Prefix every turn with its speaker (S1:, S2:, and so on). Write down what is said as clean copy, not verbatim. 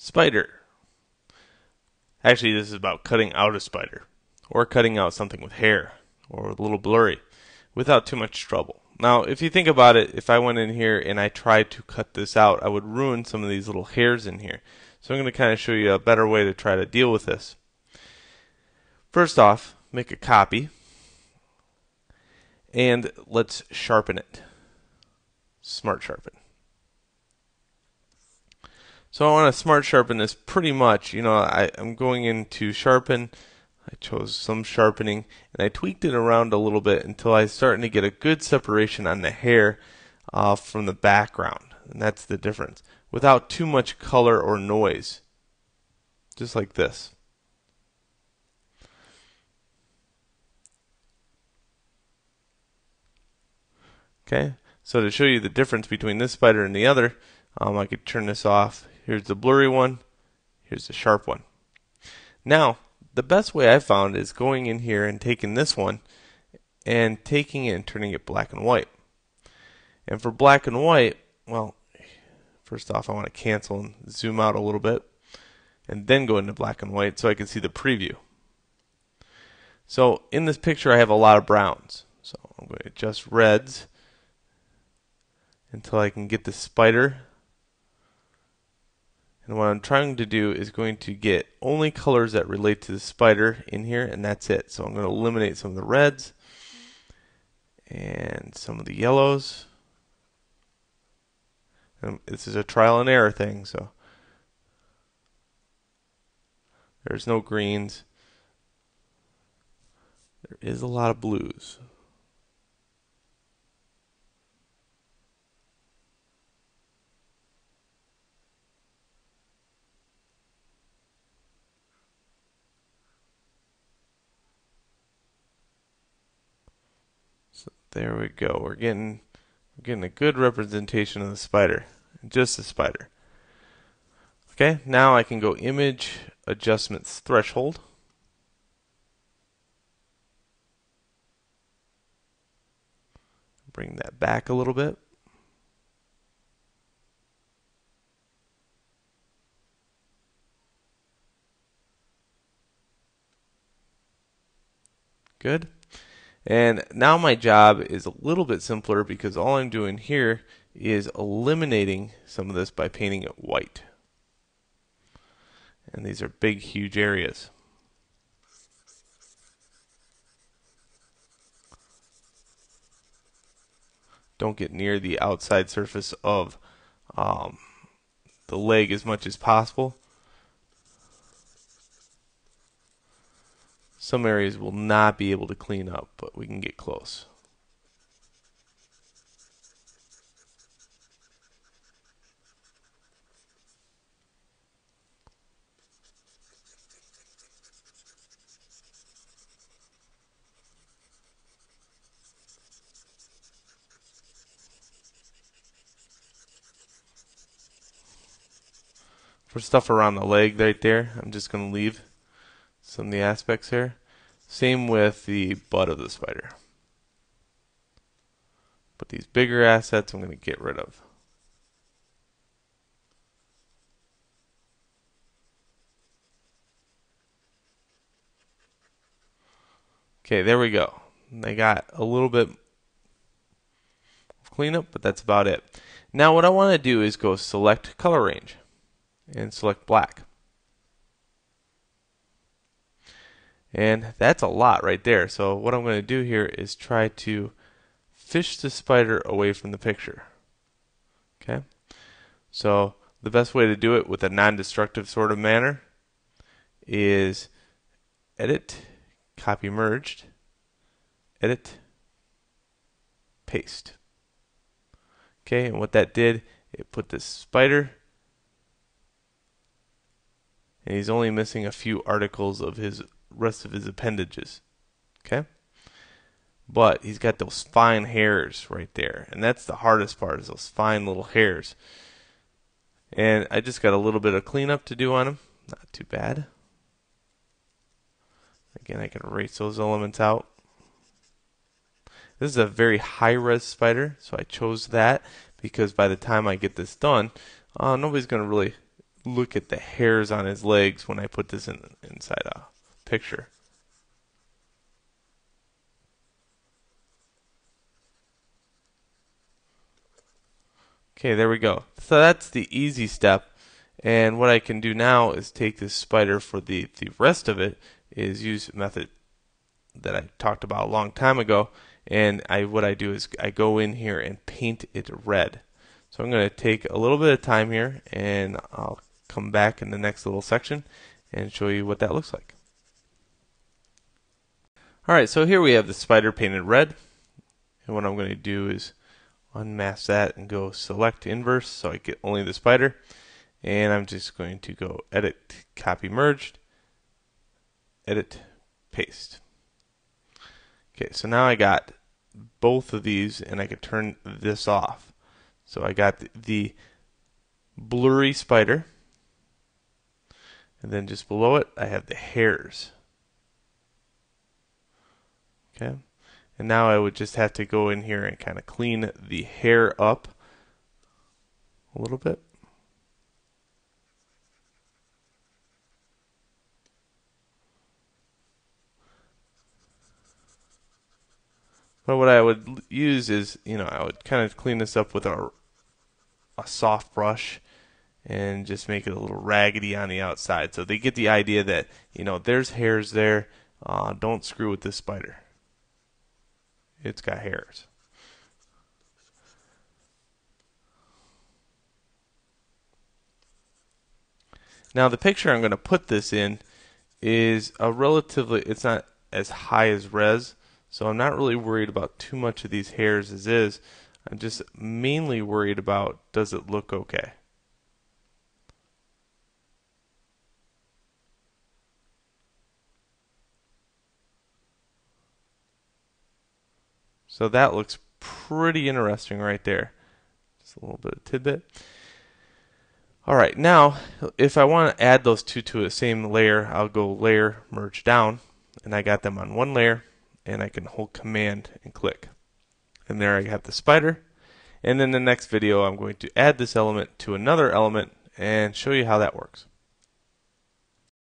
S1: Spider. Actually, this is about cutting out a spider, or cutting out something with hair, or a little blurry, without too much trouble. Now, if you think about it, if I went in here and I tried to cut this out, I would ruin some of these little hairs in here. So I'm going to kind of show you a better way to try to deal with this. First off, make a copy, and let's sharpen it. Smart sharpen. So I want to smart sharpen this pretty much. I'm going into sharpen. I chose some sharpening, and I tweaked it around a little bit until I was starting to get a good separation on the hair from the background. And that's the difference. Without too much color or noise. Just like this. Okay, so to show you the difference between this spider and the other, I could turn this off. Here's the blurry one. Here's the sharp one. Now, the best way I've found is going in here and taking this one and taking it and turning it black and white. And for black and white, well, first off, I want to cancel and zoom out a little bit and then go into black and white so I can see the preview. So in this picture, I have a lot of browns. So I'm going to adjust reds until I can get the spider. And what I'm trying to do is going to get only colors that relate to the spider in here, and that's it. So I'm going to eliminate some of the reds and some of the yellows. And this is a trial and error thing, so there's no greens. There is a lot of blues. So there we go. We're getting a good representation of the spider, just the spider. Okay, now I can go image adjustments threshold. Bring that back a little bit. Good. And now my job is a little bit simpler because all I'm doing here is eliminating some of this by painting it white. And these are big, huge areas. Don't get near the outside surface of the leg as much as possible. Some areas will not be able to clean up, but we can get close. For stuff around the leg right there, I'm just going to leave some of the aspects here. Same with the butt of the spider. But these bigger assets I'm going to get rid of. Okay, there we go. I got a little bit of cleanup, but that's about it. Now what I want to do is go select color range and select black. And that's a lot right there. So what I'm going to do here is try to fish the spider away from the picture. Okay? So the best way to do it with a non-destructive sort of manner is edit, copy merged, edit, paste. Okay, and what that did, it put this spider, and he's only missing a few articles of his rest of his appendages. Okay? But he's got those fine hairs right there, and that's the hardest part, is those fine little hairs. And I just got a little bit of cleanup to do on him. Not too bad. Again, I can erase those elements out. This is a very high-res spider, so I chose that because by the time I get this done, nobody's going to really look at the hairs on his legs when I put this inside a picture. Okay, there we go. So that's the easy step. And what I can do now is take this spider for the rest of it is use a method that I talked about a long time ago. And what I do is I go in here and paint it red. So I'm going to take a little bit of time here, and I'll come back in the next little section and show you what that looks like. Alright, so here we have the spider painted red. And what I'm going to do is unmask that and go select inverse so I get only the spider. And I'm just going to go edit, copy merged, edit, paste. Okay, so now I got both of these and I can turn this off. So I got the blurry spider, and then just below it I have the hairs. Okay, and now I would just have to go in here and kind of clean the hair up a little bit. But what I would use is, I would kind of clean this up with a soft brush and just make it a little raggedy on the outside, so they get the idea that there's hairs there. Don't screw with this spider. It's got hairs. Now the picture I'm going to put this in is it's not as high as res, so I'm not really worried about too much of these hairs as is. I'm just mainly worried about, does it look okay? So that looks pretty interesting right there. Just a little bit of tidbit. Alright, now if I want to add those two to the same layer, I'll go layer, merge down, and I got them on one layer, and I can hold command and click. And there I have the spider. And in the next video I'm going to add this element to another element and show you how that works.